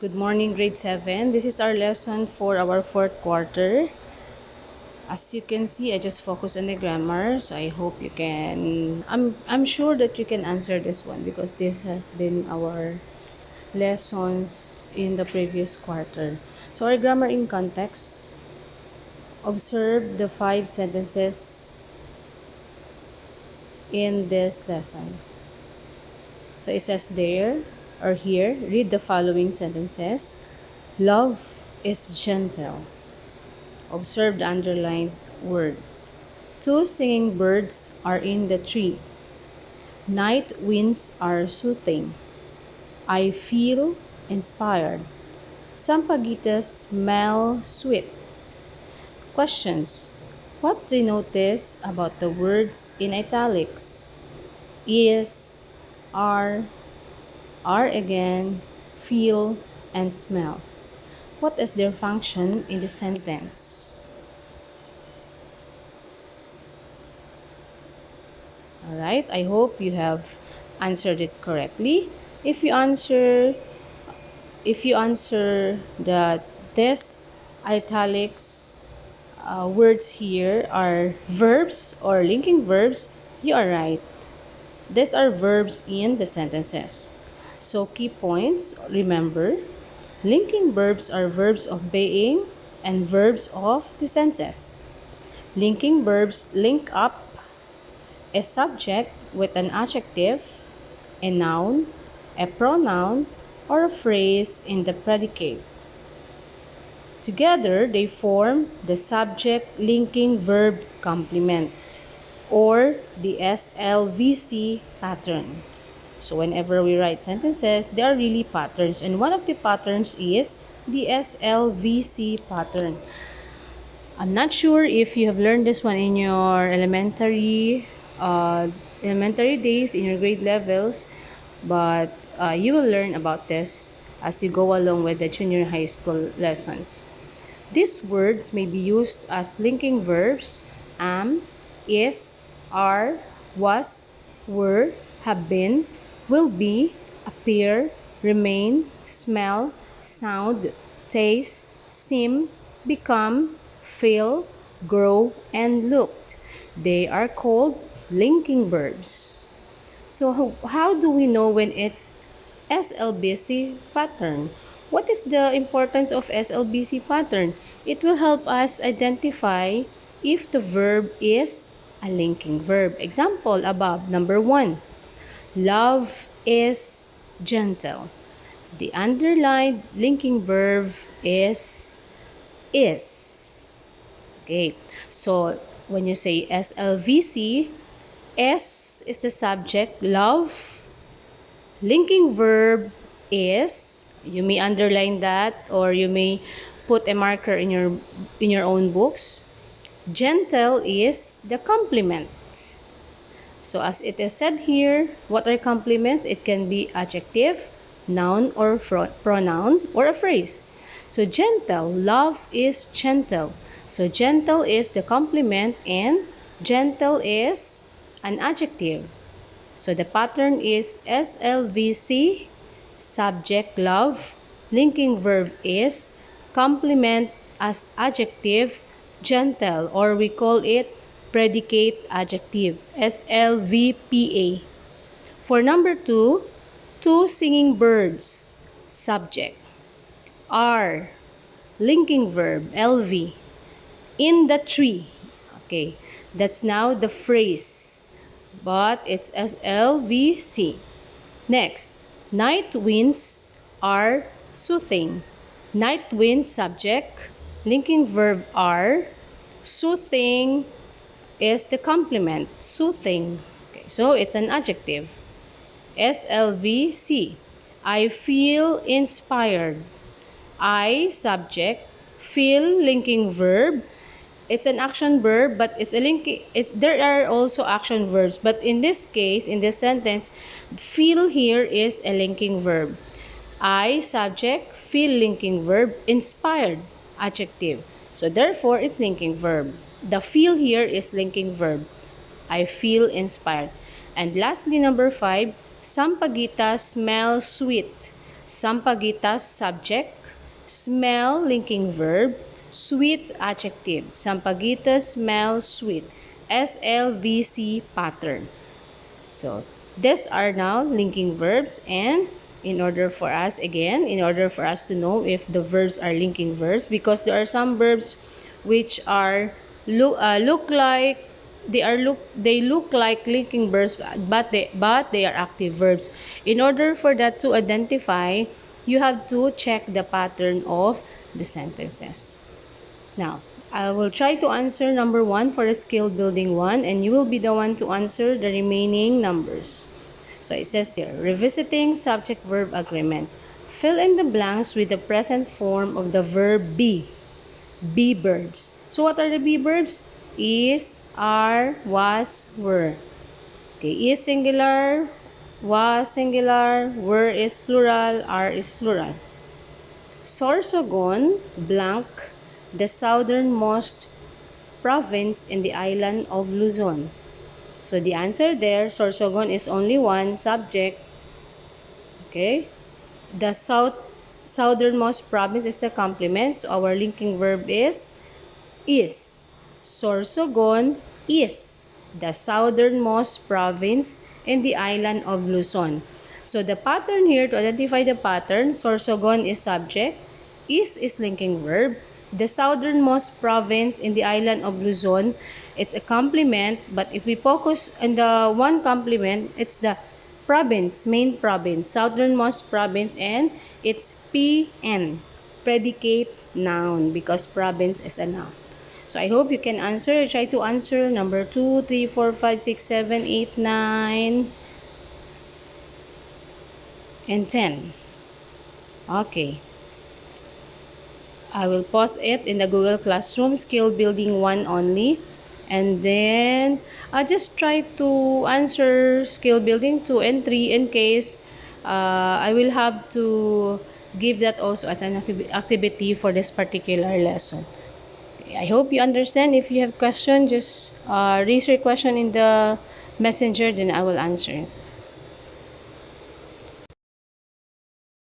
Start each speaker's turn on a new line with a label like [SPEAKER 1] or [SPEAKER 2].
[SPEAKER 1] Good morning, grade 7. This is our lesson for our fourth quarter. As you can see, I just focus on the grammar, so I hope you can I'm sure that you can answer this one because this has been our lessons in the previous quarter. So our grammar in context. Observe the 5 sentences in this lesson. So it says there or here, read the following sentences. Love is gentle. Observe the underlined word. Two singing birds are in the tree. Night winds are soothing. I feel inspired. Sampaguitas smell sweet. Questions. What do you notice about the words in italics? Is, are again, feel, and smell. What is their function in the sentence? Alright, I hope you have answered it correctly. If you answer that this italics words here are verbs or linking verbs, you are right. These are verbs in the sentences. So key points, remember, linking verbs are verbs of being and verbs of the senses. Linking verbs link up a subject with an adjective, a noun, a pronoun, or a phrase in the predicate. Together, they form the subject linking verb complement or the SLVC pattern. So whenever we write sentences, they are really patterns, and one of the patterns is the SLVC pattern. I'm not sure if you have learned this one in your elementary days, in your grade levels, but you will learn about this as you go along with the junior high school lessons. These words may be used as linking verbs: am, is, are, was, were, have been, will be, appear, remain, smell, sound, taste, seem, become, feel, grow, and looked. They are called linking verbs. So how do we know when it's SLBC pattern? What is the importance of SLBC pattern? It will help us identify if the verb is a linking verb. Example above, number 1. Love is gentle. The underlined linking verb is. Okay, so when you say SLVC, S is the subject, love. Linking verb is, you may underline that or you may put a marker in your own books. Gentle is the complement. So as it is said here, what are complements? It can be adjective, noun or pronoun or a phrase. So gentle, love is gentle. So gentle is the complement and gentle is an adjective. So the pattern is SLVC, subject love, linking verb is, complement as adjective, gentle, or we call it predicate adjective, SLVPA. For number 2, two singing birds, subject, are, linking verb, LV, in the tree. Okay, that's now the phrase, but it's SLVC. Next, night winds are soothing. Night winds subject, linking verb are, soothing is the complement, soothing. Okay, so it's an adjective. SLVC. I feel inspired. I subject, feel linking verb. It's an action verb, but it's a there are also action verbs, but in this case, in this sentence, feel here is a linking verb. I subject, feel linking verb, inspired adjective. So therefore, it's linking verb. The feel here is linking verb. I feel inspired. And lastly, number 5, sampaguita smells sweet. Sampaguitas, subject. Smell, linking verb. Sweet, adjective. Sampaguitas smells sweet. SLVC, pattern. So these are now linking verbs, and in order for us to know if the verbs are linking verbs, because there are some verbs which are look like they look like linking verbs, but they are active verbs. In order for that to identify, you have to check the pattern of the sentences. Now, I will try to answer number 1 for the skill building 1, and you will be the one to answer the remaining numbers. So it says here, revisiting subject-verb agreement. Fill in the blanks with the present form of the verb be. Be verbs. So what are the be verbs? Is, are, was, were. Okay, is singular, was singular, were is plural, are is plural. Sorsogon, blank, the southernmost province in the island of Luzon. So the answer there, Sorsogon, is only one subject. Okay. The southernmost province is the complement. So our linking verb is. Sorsogon is the southernmost province in the island of Luzon. So the pattern here, to identify the pattern, Sorsogon is subject, is linking verb. The southernmost province in the island of Luzon, it's a complement, but if we focus on the one complement, it's the province, main province, southernmost province, and it's PN, predicate noun, because province is a noun. So I hope you can answer. Try to answer number 2, 3, 4, 5, 6, 7, 8, 9, and 10. Okay. I will post it in the Google Classroom, skill building 1 only. And then I'll just try to answer skill building 2 and 3 in case I will have to give that also as an activity for this particular lesson. I hope you understand. If you have question, just raise your question in the messenger, then I will answer it.